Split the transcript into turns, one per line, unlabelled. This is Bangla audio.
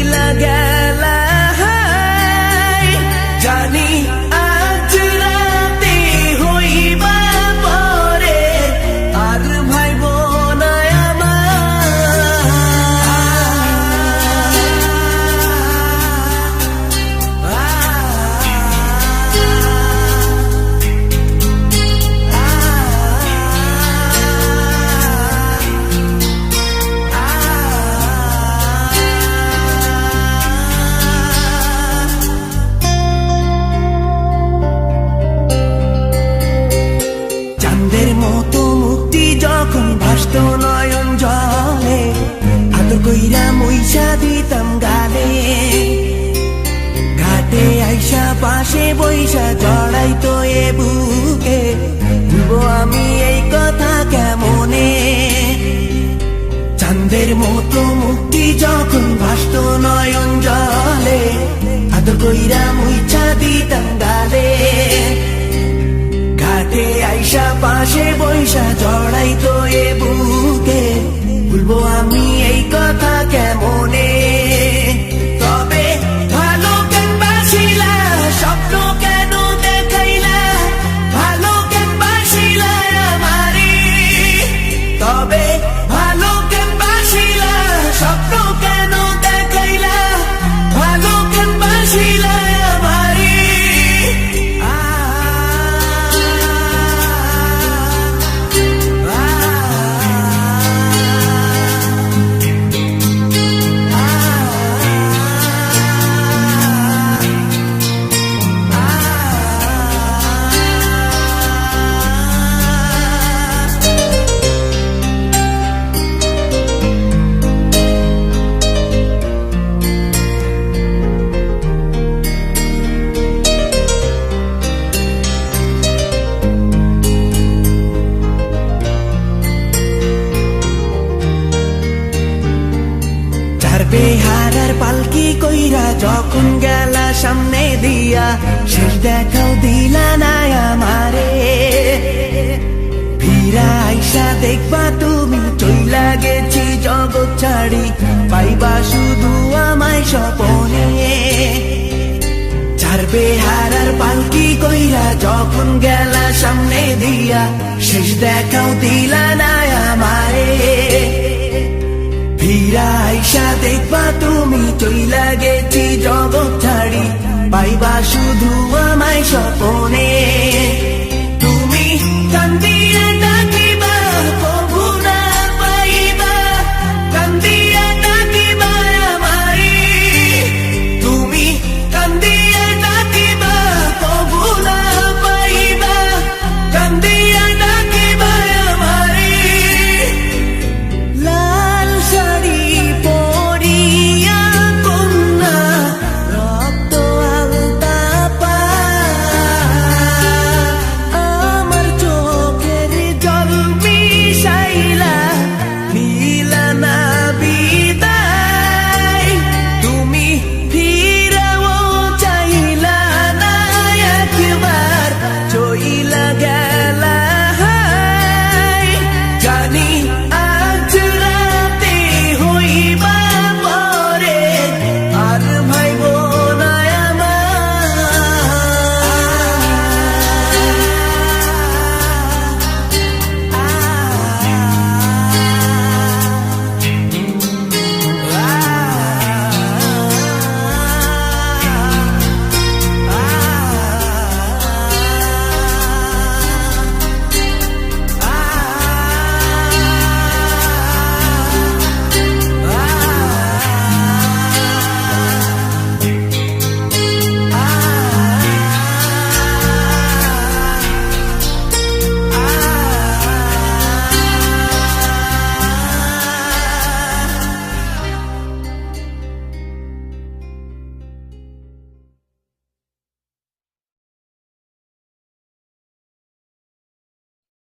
চইলা গেলা জানি আজ রাতে হইবা পরে আর ভাইব না চাঁদের মতো মুক্তি যখন ভাসত নয়ন জলে আদর কইরা মইসা দিতাম গালে ঘাটে আইসা পাশে বইসা জড়াইতো এ বুকে ভুলবো আমি এই কথা কেমনে চাঁদের মতো মুক্তি যখন ভাসত নয়ন জলে আদর কইরা মইসা দিতাম গালে ঘাটে আইসা পাশে বইসা জড়াইতো এ বুকে ভুলবো আমি এই কথা কেমনে তবে ভালো কেন বাসিলা স্বপ্ন কেন দেখাইলা ভালো কেন বাসিলা আমারে তবে ভালো কেন বাসিলা স্বপ্ন কেন দেখাইলা ভালো কেন বাসিলা আমারে বেহারার পালকি কইরা যখন গেলা সামনে দিয়া শেষ দেখাও দিলা না আমারে ফিরা আইসা দেখবা তুমি চইলা গেছি জগৎ ছাড়ি পাইবা শুধু আমায় স্বপনে চার বেহারার পালকি কইরা যখন গেলা সামনে দিয়া শেষ দেখাও দিলা না আমারে ফিরা আইসা দেখবা তুমি চইলা গেছি জগৎ ছাড়ি পাইবা শুধু আমায় স্বপনে